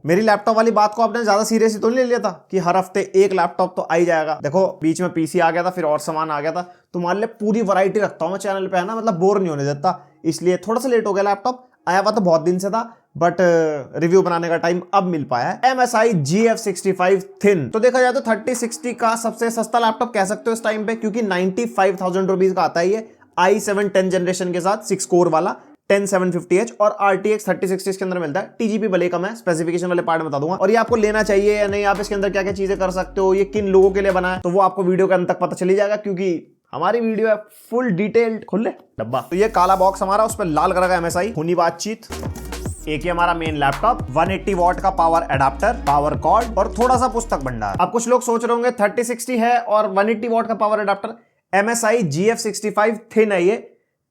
मेरी लैपटॉप वाली बात को आपने ज्यादा सीरियसली तो नहीं ले लिया था कि हर हफ्ते एक लैपटॉप तो आ ही जाएगा। देखो बीच में पीसी आ गया था, फिर और सामान आ गया था, तो मान ले पूरी वैरायटी रखता हूँ मैं चैनल पे, है ना, मतलब बोर नहीं होने देता, इसलिए थोड़ा सा लेट हो गया। लैपटॉप आया हुआ तो बहुत दिन से था, बट रिव्यू बनाने का टाइम अब मिल पाया है। MSI GF65 थिन, तो देखा जाए तो 3060 का सबसे सस्ता लैपटॉप कह सकते हो इस टाइम पे, क्योंकि 95,000 रुपीज का आता है ये i7 10 जनरेशन के साथ 6 कोर वाला 10750H और RTX 3060 के अंदर मिलता है। TGP भले कम है, स्पेसिफिकेशन वाले पार्ट में बता दूंगा, और ये आपको लेना चाहिए या नहीं, आप इसके अंदर क्या क्या चीजें कर सकते हो, ये किन लोगों के लिए बना है, तो वो आपको वीडियो के अंत तक पता चली जाएगा, क्योंकि हमारी वीडियो है फुल डिटेल्ड। खुले डब्बा, तो ये काला बॉक्स हमारा, उस पर लाल कलर का MSI खूनी बातचीत, एक ही हमारा मेन लैपटॉप, 180 वॉट का पावर एडाप्टर, पावर कॉर्ड और थोड़ा सा पुस्तक भंडार। अब कुछ लोग सोच रहे होंगे 3060 है और 180 वॉट का power adapter. MSI GF65 thin है ये,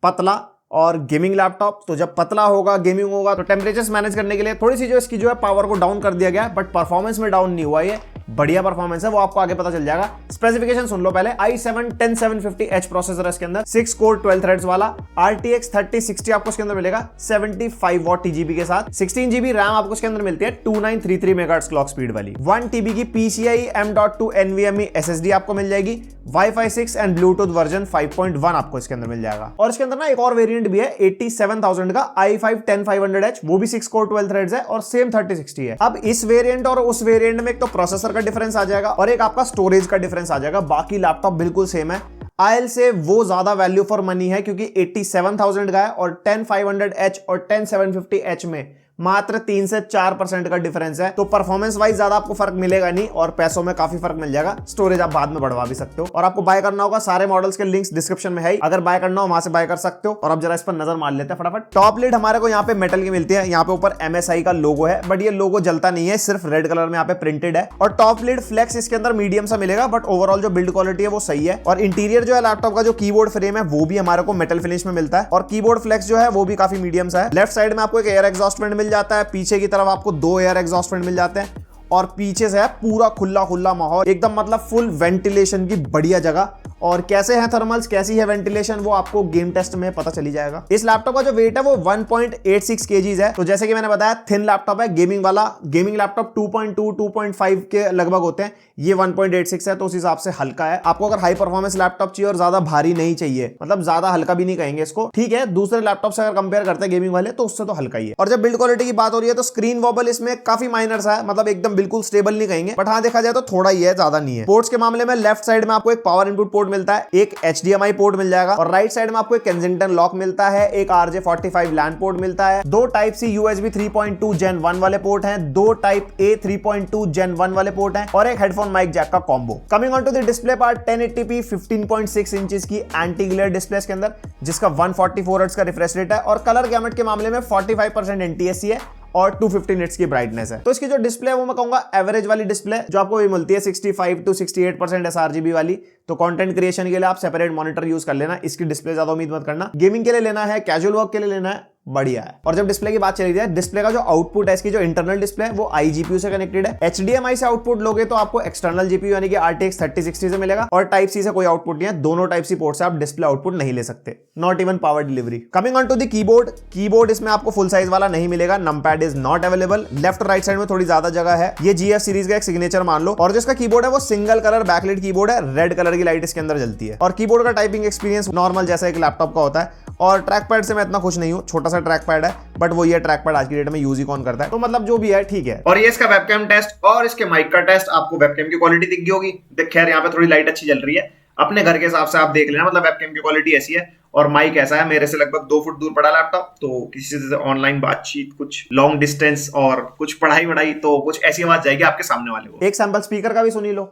पतला और गेमिंग लैपटॉप। तो जब पतला होगा, गेमिंग होगा, तो टेम्परेचर्स मैनेज करने के लिए थोड़ी सी जो इसकी जो है पावर को डाउन कर दिया गया है, बट परफॉर्मेंस में डाउन नहीं हुआ, ये बढ़िया परफॉर्मेंस है, वो आपको आगे पता चल जाएगा। स्पेसिफिकेशन सुन लो पहले। i7 10750H प्रोसेसर है इसके अंदर, 6 कोर 12 थ्रेड्स वाला। RTX 3060 आपको इसके अंदर मिलेगा 75 वॉट TGP के साथ। 16 GB रैम आपको इसके अंदर मिलती है 2933 मेगाहर्ट्ज क्लॉक स्पीड वाली। 1 TB की PCIe M.2 NVMe SSD आपको मिल जाएगी। Wi-Fi 6 एंड ब्लूटूथ वर्जन 5.1 आपको इसके अंदर मिल जाएगा। और इसके अंदर ना एक और वेरिएंट भी है 87,000 का i5 10500H, वो भी 6 कोर 12 थ्रेड्स है और सेम 3060 है। अब इस वेरिएंट और उस वेरिएंट में एक तो प्रोसेसर का डिफरेंस आ जाएगा और एक आपका स्टोरेज का डिफरेंस आ जाएगा, बाकी लैपटॉप बिल्कुल सेम है। आयल से वो ज्यादा वैल्यू फॉर मनी है, क्योंकि 87,000 का है और 10500H और 10750H में मात्र 3 से 4% का डिफरेंस है। तो परफॉर्मेंस वाइज ज्यादा आपको फर्क मिलेगा नहीं और पैसों में काफी फर्क मिल जाएगा। स्टोरेज आप बाद में बढ़वा भी सकते हो, और आपको बाय करना होगा, सारे मॉडल्स के लिंक्स डिस्क्रिप्शन में है, अगर बाय करना हो वहां से बाय कर सकते हो। और अब जरा इस पर नजर मार लेते हैं फटाफट। टॉप लिड हमारे को यहाँ पे मेटल की मिलती है, यहाँ पे ऊपर MSI का लोगो है, बट ये लोगो जलता नहीं है, सिर्फ रेड कलर में यहाँ पे प्रिंटेड है। और टॉप लिड फ्लेक्स इसके अंदर मीडियम सा मिलेगा, बट ओवरऑल जो बिल्ड क्वालिटी है वो सही है। और इंटीरियर जो है लैपटॉप का, जो कीबोर्ड फ्रेम है वो भी हमारे को मेटल फिनिश में मिलता है, और कीबोर्ड फ्लेक्स जो है वो भी काफी मीडियम सा है। लेफ्ट साइड में आपको एक एयर एग्जॉस्ट वेंट मिल जाता है, पीछे तरफ आपको 2 एयर एग्जॉस्ट वेंट मिल जाते हैं, और पीछे से है पूरा खुला खुला माहौल, एकदम मतलब फुल वेंटिलेशन की बढ़िया जगह। और कैसे है थर्मल्स, कैसी है वेंटिलेशन, वो आपको गेम टेस्ट में पता चली जाएगा। इस लैपटॉप का जो वेट है वो 1.86 kgs है। तो जैसे कि मैंने बताया थिन लैपटॉप है, गेमिंग वाला। गेमिंग लैपटॉप 2.2 2.5 के लगभग होते हैं, ये 1.86 है, तो उस हिसाब से हल्का है। आपको अगर हाई परफॉर्मेंस लैपटॉप चाहिए और ज्यादा भारी नहीं चाहिए, मतलब ज्यादा हल्का भी नहीं कहेंगे इसको, ठीक है, दूसरे लैपटॉप से अगर कंपेयर करते हैं गेमिंग वाले, तो उससे तो हल्का ही है। और जब बिल्ड क्वालिटी की बात हो रही है तो स्क्रीन वॉबल इसमें काफी माइनर सा है, मतलब एकदम बिल्कुल स्टेबल नहीं कहेंगे, बट हाँ देखा जाए तो थोड़ा ही है, ज्यादा नहीं है। पोर्ट्स के मामले में लेफ्ट साइड में आपको एक पावर इनपुट पोर्ट मिलता है, एक HDMI पोर्ट मिल जाएगा, और राइट साइड में आपको एक केंजिंगटन लॉक मिलता है, एक RJ45 लैन पोर्ट मिलता है, 2 टाइप C USB 3.2 Gen 1 वाले पोर्ट हैं, 2 टाइप A 3.2 Gen 1 वाले पोर्ट हैं, और एक हेडफोन माइक जैक का combo. Coming on to the display part, 1080p 15.6 inches की एंटी ग्लेयर डिस्प्ले के अंदर, जिसका 144 हर्ट्ज का रिफ्रेश रेट है, और कलर गैमेट के मामले में 45% NTSC है और 250 निट्स की ब्राइटनेस है। तो इसकी जो डिस्प्ले है वो मैं कहूंगा एवरेज वाली डिस्प्ले, जो आपको भी मिलती है 65 to 68% sRGB वाली। तो कंटेंट क्रिएशन के लिए आप सेपरेट मॉनिटर यूज कर लेना, इसकी डिस्प्ले ज्यादा उम्मीद मत करना। गेमिंग के लिए लेना है, कैजुअल वर्क के लिए लेना है, बढ़िया है। और जब डिस्प्ले की बात चली जाए, डिस्प्ले का जो आउटपुट है, इसकी जो इंटरनल डिस्प्ले है वो iGPU से कनेक्टेड है। HDMI से आउटपुट लोगे तो आपको एक्सटर्नल GPU यानी कि RTX 3060 से मिलेगा, और टाइप C से कोई आउटपुट नहीं है, दोनों टाइप C पोर्ट से आप डिस्प्ले आउटपुट नहीं ले सकते, not even power delivery. Coming on to the keyboard, keyboard इसमें आपको फुल साइज वाला नहीं मिलेगा, numpad is not available. Left और राइट साइड में थोड़ी ज्यादा जगह है, ये GF सीरीज का एक सिग्नेचर मान लो। और जो इसका कीबोर्ड है वो सिंगल कलर बैकलाइट कीबोर्ड है, रेड कलर की लाइट इसके अंदर जलती है। और कीबोर्ड का टाइपिंग एक्सपीरियंस नॉर्मल जैसा एक लैपटॉप का होता है। और ट्रैक पैड से मैं इतना खुश नहीं हूं, छोटा सा ट्रैक पैड है, बट वो ये ट्रैक पैड आज की डेट में यूज ही कौन करता है, तो मतलब जो भी है ठीक है। और ये इसका वेबकैम टेस्ट और इसके माइक का टेस्ट, आपको वेबकैम की क्वालिटी दिख गई होगी। देख खैर यहाँ पे थोड़ी लाइट अच्छी जल रही है, अपने घर के हिसाब से आप देख लेना, मतलब वेबकैम की क्वालिटी ऐसी है। और माइक ऐसा है, मेरे से लगभग 2 फुट दूर पड़ा लैपटॉप, तो किसी से ऑनलाइन बातचीत, कुछ लॉन्ग डिस्टेंस और कुछ पढ़ाई वढ़ाई, तो कुछ ऐसी आवाज जाएगी आपके सामने वाले को। एक सैंपल स्पीकर का भी सुनी लो।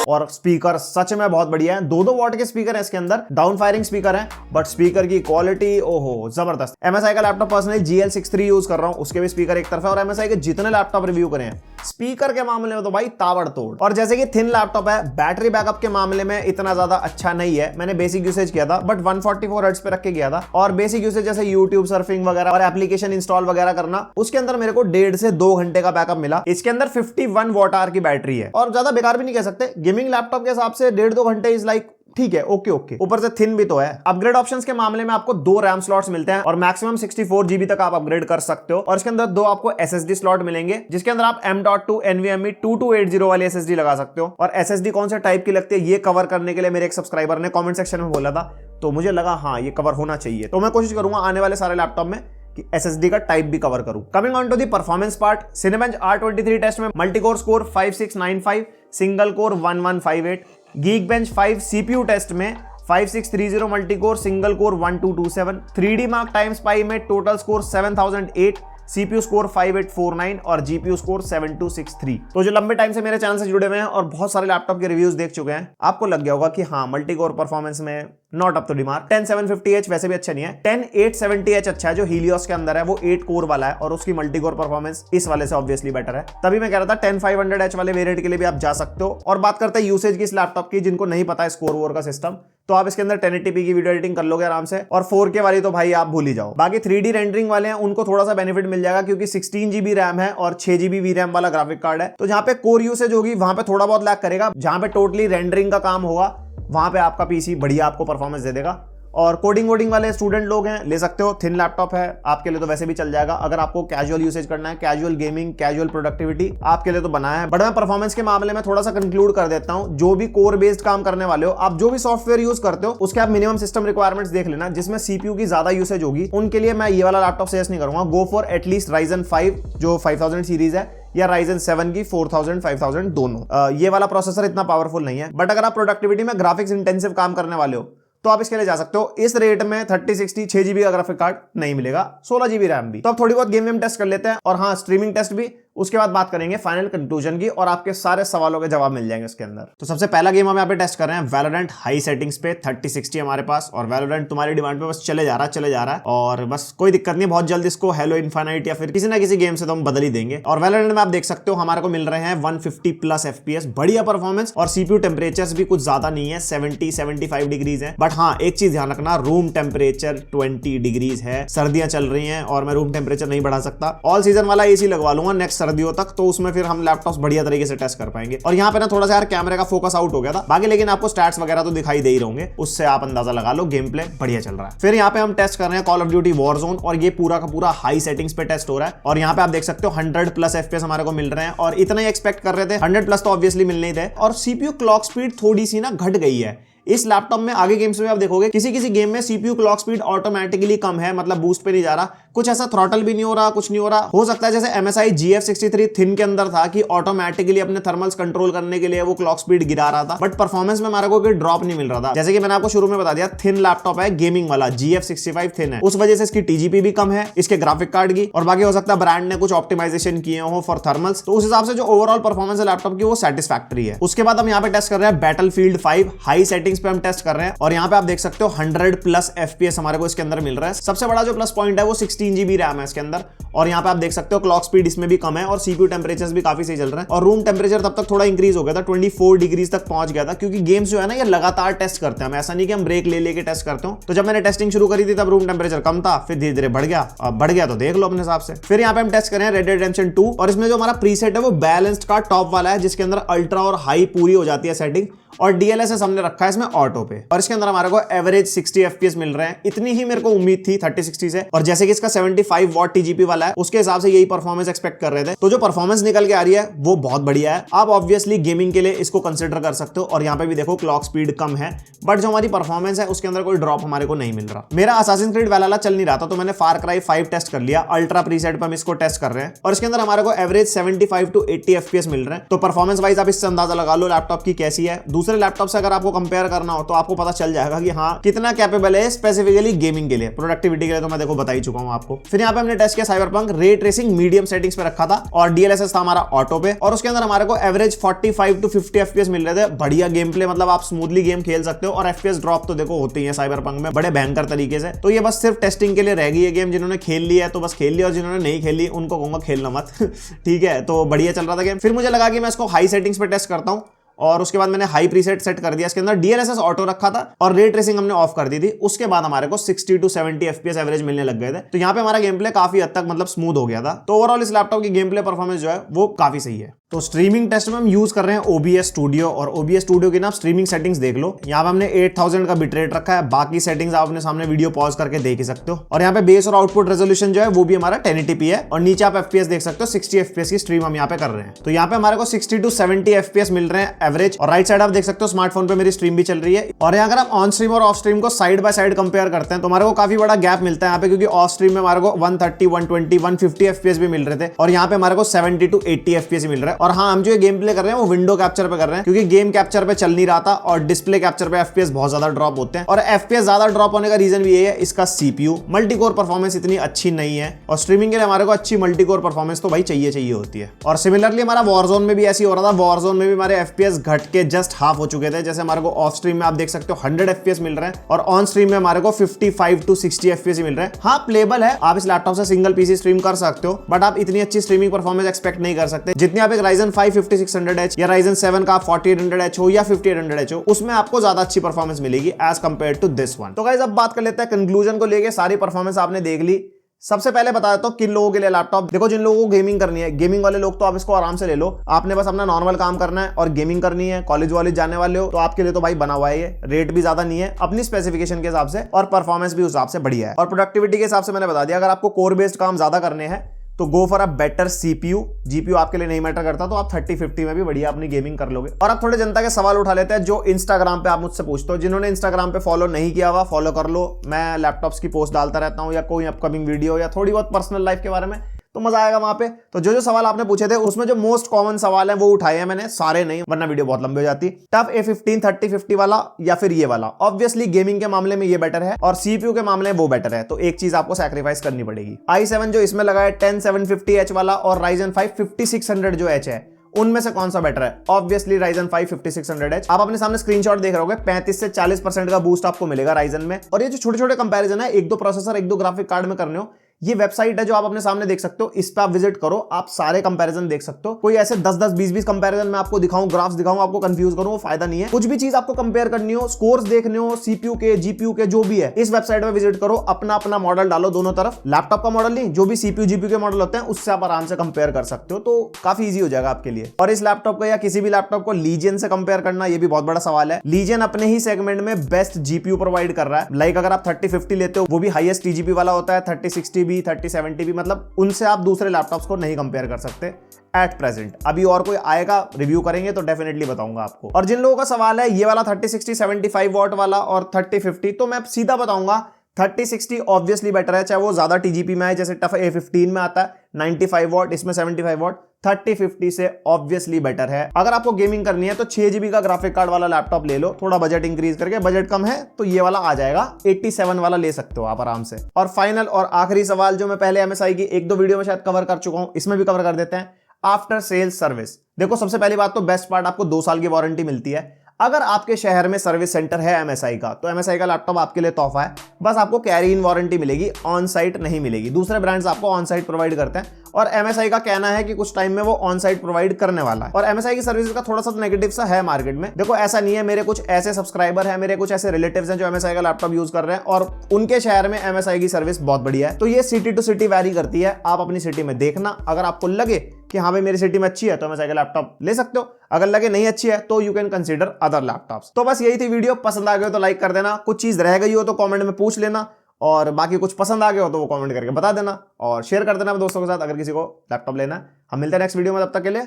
और स्पीकर सच में बहुत बढ़िया है, 2-2 वॉट के स्पीकर है इसके अंदर, डाउन फायरिंग स्पीकर है, बट स्पीकर की क्वालिटी ओहो जबरदस्त। MSI का लैपटॉप पर्सनली GL63 यूज कर रहा हूं, उसके भी स्पीकर एक तरफ है, और MSI के जितने लैपटॉप रिव्यू करे हैं स्पीकर के मामले में तो भाई ताबड़तोड़। और जैसे कि थिन लैपटॉप है, बैटरी बैकअप के मामले में इतना ज्यादा अच्छा नहीं है। मैंने बेसिक यूसेज किया था, बट 144 हर्ट्ज पे रख के किया था, और बेसिक यूसेज जैसे यूट्यूब सर्फिंग वगैरह और एप्लीकेशन इंस्टॉल वगैरह करना, उसके अंदर मेरे को 1.5 से 2 घंटे का बैकअप मिला। इसके अंदर 51 वॉट आवर की बैटरी है, और ज्यादा बेकार भी नहीं कह सकते। गेमिंग लैपटॉप के हिसाब से 1.5-2 घंटे इज लाइक ठीक है, ओके ओके, ऊपर से थिन भी तो है। अपग्रेड ऑप्शंस के मामले में आपको 2 रैम स्लॉट्स मिलते हैं और मैक्सिमम 64 GB तक आप अपग्रेड कर सकते हो। और इसके अंदर 2 आपको SSD स्लॉट मिलेंगे, जिसके अंदर आप M.2 NVMe 2280 वाली SSD लगा सकते हो। और SSD कौन से टाइप की लगती है ये कवर करने के लिए मेरे एक सब्सक्राइबर ने कॉमेंट सेक्शन में बोला था, तो मुझे लगा हाँ ये कवर होना चाहिए। तो मैं कोशिश करूंगा आने वाले सारे लैपटॉप में कि SSD का टाइप भी कवर करूं। Coming on to the performance part, Cinebench R23 test में multicore score 5695, single core 1158, Geekbench 5 CPU test में 5630 multicore, single core 1227, 3D mark time spy में टोटल स्कोर 7008, CPU स्कोर 5849 और GPU score 7263। तो जो लंबे time से मेरे चैनल से जुड़े हुए हैं और बहुत सारे लैपटॉप के रिव्यूज देख चुके हैं, आपको लग गया होगा कि हाँ मल्टी कोर परफॉर्मेंस में not up to the mark. 10750H वैसे भी अच्छा नहीं है, 10870H अच्छा है जो हीलियोस के अंदर है, वो 8 कोर वाला है और उसकी मल्टी कोर परफॉर्मेंस इस वाले से ऑब्वियसली बेटर है। तभी मैं कह रहा था 10500H वाले वेरिएंट के लिए भी आप जा सकते हो। और बात करते हैं यूसेज की इस लैपटॉप की, जिनको नहीं पता है स्कोर वोर का सिस्टम, तो आप इसके अंदर 1080p की वीडियो एडिटिंग कर लोगे आराम से, और 4K वाली तो भाई आप भूल ही जाओ। बाकी 3D रेंडरिंग वाले हैं उनको थोड़ा सा बेनिफिट मिल जाएगा, क्योंकि 16 GB रैम है और 6 GB VRAM वाला ग्राफिक कार्ड है। तो जहां पे कोर यूसेज होगी वहां पे थोड़ा बहुत लैग करेगा, जहां पे टोटली रेंडरिंग का काम होगा वहां पे आपका पीसी बढ़िया आपको परफॉर्मेंस दे देगा। और कोडिंग वोडिंग वाले स्टूडेंट लोग हैं, ले सकते हो, थिन लैपटॉप है आपके लिए तो वैसे भी चल जाएगा। अगर आपको कैजुअल यूसेज करना है, कैजुअल गेमिंग, कैजुअल प्रोडक्टिविटी, आपके लिए तो बनाया है। बट मैं परफॉर्मेंस के मामले में थोड़ा सा कंक्लूड कर देता हूं, जो भी कोर बेस्ड काम करने वाले हो, आप जो भी सॉफ्टवेयर यूज करते हो उसके आप मिनिमम सिस्टम रिक्वायरमेंट्स देख लेना, जिसमें CPU की ज्यादा यूसेज होगी उनके लिए मैं ये वाला लैपटॉप सजेस्ट नहीं करूंगा। गो फॉर एटलीस्ट Ryzen 5 जो 5000 सीरीज है, या Ryzen 7 की 4000 5000 दोनों। ये वाला प्रोसेसर इतना पावरफुल नहीं है। बट अगर आप प्रोडक्टिविटी में ग्राफिक्स इंटेंसिव काम करने वाले हो तो आप इसके लिए जा सकते हो। इस रेट में 3060 6 GB का ग्राफिक कार्ड नहीं मिलेगा, 16 GB रैम भी। तो अब थोड़ी बहुत गेम टेस्ट कर लेते हैं, और हाँ स्ट्रीमिंग टेस्ट भी, उसके बाद बात करेंगे फाइनल कंक्लूजन की, और आपके सारे सवालों के जवाब मिल जाएंगे इसके अंदर। तो सबसे पहला गेम हम यहाँ पे टेस्ट कर रहे हैं वैलोरेंट हाई सेटिंग्स पे, 3060 हमारे पास, और वैलोरेंट तुम्हारी डिमांड पे बस चले जा रहा है और बस कोई दिक्कत नहीं, बहुत जल्द इसको हेलो इन्फिनिट या फिर किसी ना किसी गेम से तो हम बदल ही देंगे। और वैलोरेंट में आप देख सकते हो हमारे को मिल रहे हैं 150+ FPS, बढ़िया परफॉर्मेंस, और CPU टेम्परेचर्स भी कुछ ज्यादा नहीं है, 70-75 डिग्रीज है। बट हाँ एक चीज ध्यान रखना, रूम टेम्परेचर 20 डिग्रीज है, सर्दियां चल रही हैं और मैं रूम टेम्परेचर नहीं बढ़ा सकता। ऑल सीजन वाला AC लगवा लूंगा नेक्स्ट सर्दियों तक, तो उसमें फिर हम लैपटॉप्स बढ़िया तरीके से टेस्ट कर पाएंगे। और यहाँ पे ना थोड़ा सा यार कैमरे का फोकस आउट हो गया था बाकी, लेकिन आपको स्टैट्स वगैरह तो दिखाई दे ही होंगे, उससे आप अंदाजा लगा लो गेम प्ले बढ़िया चल रहा है। फिर यहाँ पे हम टेस्ट कर रहे हैं कॉल ऑफ ड्यूटी वॉरजोन, और ये पूरा का पूरा हाई सेटिंग्स पे टेस्ट हो रहा है। और यहाँ पे आप देख सकते हो 100+ FPS हमारे को मिल रहे हैं, और इतना ही एक्सपेक्ट कर रहे थे, 100+ तो ऑब्वियसली मिलने ही थे। और CPU क्लॉक स्पीड थोड़ी सी ना घट गई है इस लैपटॉप में। आगे गेम्स में आप देखोगे किसी किसी गेम में CPU क्लॉक स्पीड ऑटोमेटिकली कम है, मतलब बूस्ट पे नहीं जा रहा, कुछ ऐसा थ्रॉटल भी नहीं हो रहा, कुछ नहीं हो रहा। हो सकता है जैसे MSI GF63 थिन के अंदर था कि ऑटोमेटिकली अपने थर्मल्स कंट्रोल करने के लिए वो क्लॉक स्पीड गिरा रहा था, बट परफॉर्मेंस में हमारे को कोई ड्रॉप नहीं मिल रहा था। जैसे कि मैंने आपको शुरू में बता दिया, थिन लैपटॉप है, गेमिंग वाला GF65 थिन है, उस वजह से इसकी TGP भी कम है इसके ग्राफिक कार्ड की, और बाकी हो सकता है ब्रांड ने कुछ ऑप्टिमाइजेशन किए हो फॉर थर्मल्स, तो उस हिसाब से जो ओवरऑल परफॉर्मेंस है लैपटॉप की वो सेटिस्फैक्टरी है। उसके बाद हम यहाँ पे टेस्ट कर रहे हैं बैटलफील्ड 5 हाई सेटिंग्स पे हम टेस्ट कर रहे हैं, और यहाँ पे आप देख सकते हो 100+ FPS हमारे को इसके अंदर मिल रहा है। सबसे बड़ा जो प्लस पॉइंट है वो 16 GB रैम है इसके अंदर, और यहाँ पे आप देख सकते हो क्लॉक स्पीड इसमें भी कम है, और CPU टेम्परेचर्स भी काफी सही चल रहे हैं। और रूम टेम्परेचर तब तक थोड़ा इंक्रीज हो गया था, 24 डिग्रीज तक पहुंच गया था, क्योंकि गेम्स जो है ना ये लगातार टेस्ट करते हैं, ऐसा नहीं कि हम ब्रेक ले लेके टेस्ट करते हो। तो जब मैंने टेस्टिंग शुरू करी थी तब रूम टेम्परेचर कम था, फिर धीरे धीरे बढ़ गया, अब बढ़ गया तो देख लो अपने हिसाब से। फिर यहाँ पे हम टेस्ट करें Red Dead Redemption 2, और इसमें जो हमारा प्रीसेट है वो बैलेंस्ड का टॉप वाला है, जिसके अंदर अल्ट्रा और हाई पूरी हो जाती है सेटिंग, और DLSS हमने रखा है इसमें ऑटो पे, और इसके अंदर हमारे को एवरेज 60 FPS मिल रहे हैं। इतनी ही मेरे को उम्मीद थी 3060 से, और जैसे कि इसका 75 वॉट TGP वाला है उसके हिसाब से यही परफॉर्मेंस एक्सपेक्ट कर रहे थे। तो जो परफॉर्मेंस निकल के आ रही है वो बहुत बढ़िया है। आप ऑब्वियसली गेमिंग के लिए इसको कंसिडर कर सकते हो, और यहाँ पे भी देखो क्लॉक स्पीड कम है, बट जो हमारी परफॉर्मेंस है उसके अंदर कोई ड्रॉप हमारे को नहीं मिल रहा। मेरा असासिन क्रीड वैलहल्ला चल नहीं रहा था, तो मैंने फार क्राई 5 टेस्ट कर लिया, अल्ट्रा प्रीसेट पर हम इसको टेस्ट कर रहे हैं, और इसके अंदर हमारे को एवरेज 75 to 80 FPS मिल रहे हैं। तो परफॉर्मेंस वाइज आप इससे अंदाजा लगा लो लैपटॉप की कैसी है। दूसरे लैपटॉप से अगर आपको कंपेयर करना हो तो आपको पता चल जाएगा कि हाँ कितना कैपेबल है स्पेसिफिकली गेमिंग के लिए। प्रोडक्टिविटी के लिए तो मैं देखो बता ही चुका हूं आपको। फिर यहाँ पे हमने टेस्ट किया cyberpunk, ray tracing medium settings पे रखा था, और DLSS था हमारा ऑटो पे, और उसके अंदर हमारे को एवरेज 45 to 50 FPS मिल रहे थे। बढ़िया गेम प्ले, मतलब आप स्मूथली गेम खेल सकते हो, और FPS ड्रॉप तो देखो होती है साइबरपंक में बड़े भयंकर तरीके से। तो ये बस सिर्फ टेस्टिंग के लिए रह गई है गेम, जिन्होंने खेल लिया है तो बस खेल लिया, और जिन्होंने नहीं खेली उनको कहूंगा खेलना मत ठीक है। तो बढ़िया चल रहा था गेम। फिर मुझे लगा कि मैं इसको हाई सेटिंग्स पे टेस्ट करता हूं, और उसके बाद मैंने हाई प्रीसेट सेट कर दिया। इसके अंदर DLSS ऑटो रखा था और रे ट्रेसिंग हमने ऑफ कर दी थी। उसके बाद हमारे को 60 to 70 FPS एवरेज मिलने लग गए थे। तो यहाँ पे हमारा गेम प्ले काफी हद तक मतलब स्मूथ हो गया था। तो ओवरऑल इस लैपटॉप की गेम प्ले परफॉर्मेंस जो है वो काफी सही है। तो स्ट्रीमिंग टेस्ट में हम यूज कर रहे हैं OBS स्टूडियो, और OBS स्टूडियो की ना आप स्ट्रीमिंग सेटिंग्स देख लो। यहाँ पे हमने 8000 का बिट रेट रखा है, बाकी सेटिंग्स आप अपने सामने वीडियो पॉज करके देख ही सकते हो। और यहाँ पे बेस और आउटपुट रेजोल्यूशन जो है वो भी हमारा 1080p है, और नीचे आप FPS देख सकते हो, 60 FPS की स्ट्रीम हम यहाँ पे कर रहे हैं। तो यहाँ पे हमारे को 60 to 70 FPS मिल रहे हैं एवरेज। और राइट साइड आप देख सकते हो स्मार्टफोन पे मेरी स्ट्रीम भी चल रही है। और यहाँ अगर आप ऑन स्ट्रीम और ऑफ स्ट्रीम को साइड बाय साइड कंपेयर करते हैं तो हमारे को काफी बड़ा गैप मिलता है यहाँ पे, क्योंकि ऑफ स्ट्रीम में हमारे को 130, 120, 150 FPS भी मिल रहे थे, और यहाँ पे हमारे को 70 to 80 FPS मिल रहा है। और हाँ, हम जो गेम प्ले कर रहे हैं वो विंडो कैप्चर पे कर रहे हैं, क्योंकि गेम कैप्चर पे चल नहीं रहा था और डिस्प्ले कैप्चर पे FPS बहुत ज्यादा ड्रॉप होते हैं। और FPS ज्यादा ड्रॉप होने का रीजन भी ये है, इसका CPU मल्टी कोर परफॉर्मेंस इतनी अच्छी नहीं है, और स्ट्रीमिंग के लिए हमारे को अच्छी मल्टी कोर परफॉर्मेंस तो भाई चाहिए होती है। और सिमिलरली हमारा वॉरजोन में भी ऐसी हो रहा था, वॉरजोन में भी हमारे FPS घट के जस्ट हाफ हो चुके थे। जैसे हमारे को ऑफ स्ट्रीम में आप देख सकते हो 100 FPS मिल रहे हैं, और ऑन स्ट्रीम में हमारे को 55 to 60 FPS मिल रहे हैं। हाँ, प्लेबल है, आप इस लैपटॉप से सिंगल PC स्ट्रीम कर सकते हो, बट आप इतनी अच्छी स्ट्रीमिंग परफॉर्मेंस एक्सपेक्ट नहीं कर सकते जितनी आप एक Ryzen 5 5600H या Ryzen 7 का 4800H हो या 5800H हो, उसमें आपको ज्यादा अच्छी परफॉर्मेंस मिलेगी as compare to this one. तो गाइस अब बात कर लेते हैं कंक्लूजन को लेके। सारी परफॉर्मेंस आपने देख ली। सबसे पहले बता देता हूं किन लोगों के लिए लैपटॉप। देखो, जिन लोगों को गेमिंग करनी है, गेमिंग वाले लोग तो आप इसको आराम से ले लो। आपने बस अपना नॉर्मल काम करना है और गेमिंग करनी है, कॉलेज वॉलेज जाने वाले हो तो आपके लिए तो भाई बना हुआ है ये। रेट भी ज्यादा नहीं है, अपनी स्पेसिफिकेशन के हिसाब से, और परफॉर्मेंस भी उस हिसाब से बढ़िया है। और प्रोडक्टिविटी के हिसाब से मैंने बता दिया, अगर आपको कोर बेस्ड काम ज्यादा करने हैं तो go for a better CPU। GPU आपके लिए नहीं मैटर करता, तो आप 3050 में भी बढ़िया अपनी गेमिंग कर लोगे। और अब थोड़े जनता के सवाल उठा लेते हैं जो इंस्टाग्राम पे आप मुझसे पूछते हो। जिन्होंने इंस्टाग्राम पे फॉलो नहीं किया हुआ, फॉलो कर लो। मैं लैपटॉप्स की पोस्ट डालता रहता हूँ, या कोई अपकमिंग वीडियो या थोड़ी बहुत पर्सनल लाइफ के बारे में, तो मजा आएगा वहां पे। तो जो सवाल आपने पूछे थे उसमें जो मोस्ट कॉमन सवाल है वो उठाए हैं मैंने, सारे नहीं वरना वीडियो बहुत लंबी हो जाती। टफ A15 3050 वाला या फिर ये वाला। ऑब्वियसली गेमिंग के मामले में ये बेटर है, और CPU के मामले में वो बेटर है, तो एक चीज आपको सैक्रिफाइस करनी पड़ेगी। i7 जो इसमें लगा है 10750H वाला, और Ryzen 5 5600 जो H है, उनमें से कौन सा बेटर है? Obviously Ryzen 5 5600H। आप अपने सामने स्क्रीनशॉट देख रहे होगे, 35 से 40% का बूस्ट आपको मिलेगा Ryzen में। और ये जो छोटे छोटे कंपैरिजन है, एक दो प्रोसेसर एक दो ग्राफिक कार्ड में करने हो, ये वेबसाइट है जो आप अपने सामने देख सकते हो, इस पे आप विजिट करो, आप सारे कंपैरिजन देख सकते हो। कोई ऐसे 10-10 20-20 कंपैरिजन मैं आपको दिखाऊं, ग्राफ्स दिखाऊं, आपको कंफ्यूज करूं, वो फायदा नहीं है। कुछ भी चीज आपको कंपेयर करनी हो, स्कोर्स देखने हो, CPU के GPU के जो भी है, इस वेबसाइट पे विजिट करो, अपना अपना मॉडल डालो दोनों तरफ। लैपटॉप का मॉडल नहीं, जो भी CPU GPU के मॉडल होते हैं उससे आप आराम से कंपेयर कर सकते हो, तो काफी ईजी हो जाएगा आपके लिए। और इस लैपटॉप को या किसी भी लैपटॉप को लीजियन से कंपेयर करना, ये भी बहुत बड़ा सवाल है। लीजियन अपने ही सेगमेंट में बेस्ट GPU प्रोवाइड कर रहा है। लाइक अगर आप 3050 लेते हो, वो भी हाईएस्ट TGP वाला होता है, 3060B 3070B, मतलब उनसे आप दूसरे लैपटॉप्स को नहीं कंपेयर कर सकते एट प्रेजेंट। अभी और कोई आएगा, रिव्यू करेंगे तो डेफिनेटली बताऊंगा आपको। और जिन लोगों का सवाल है ये वाला 3060 75 वॉट वाला और 3050, तो मैं सीधा बताऊंगा 3060 ऑब्वियसली बेटर है, चाहे वो ज्यादा TGP में है, जैसे टफ A15 में आता है 95 वॉट, इसमें 75 वॉट। 3050 से ऑब्वियसली बेटर है। अगर आपको गेमिंग करनी है तो 6GB का ग्राफिक कार्ड वाला लैपटॉप ले लो, थोड़ा बजट इंक्रीज करके। बजट कम है तो ये वाला आ जाएगा, 87 वाला ले सकते हो आप आराम से। और फाइनल और आखिरी सवाल जो मैं पहले MSI की एक दो वीडियो में शायद कवर कर चुका हूं, इसमें भी कवर कर देते हैं, आफ्टर सेल सर्विस। देखो, सबसे पहली बात तो बेस्ट पार्ट, आपको 2 साल की वारंटी मिलती है। अगर आपके शहर में सर्विस सेंटर है MSI का, तो MSI का लैपटॉप आपके लिए तोहफा है। बस आपको कैरी इन वारंटी मिलेगी, ऑन साइट नहीं मिलेगी। दूसरे ब्रांड्स आपको ऑन साइट प्रोवाइड करते हैं, और MSI का कहना है कि कुछ टाइम में वो ऑन साइट प्रोवाइड करने वाला है। और MSI की सर्विस का थोड़ा सा नेगेटिव सा है मार्केट में। देखो, ऐसा नहीं है, मेरे कुछ ऐसे सब्सक्राइबर हैं, मेरे कुछ ऐसे रिलेटिव्स हैं जो MSI का लैपटॉप यूज कर रहे हैं, और उनके शहर में MSI की सर्विस बहुत बढ़िया है। तो ये सिटी टू सिटी वैरी करती है, आप अपनी सिटी में देखना। अगर आपको लगे कि हाँ भाई मेरी सिटी में अच्छी है तो MSI का लैपटॉप ले सकते हो, अगर लगे नहीं अच्छी है तो you can consider other laptops. तो बस यही थी वीडियो। पसंद आ गई तो लाइक कर देना, कुछ चीज रह गई हो तो कमेंट में पूछ लेना, और बाकी कुछ पसंद आ गया हो तो वो कमेंट करके बता देना, और शेयर कर देना दोस्तों के साथ अगर किसी को लैपटॉप लेना है। हम मिलते हैं नेक्स्ट वीडियो में, तब तक के लिए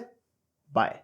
बाय।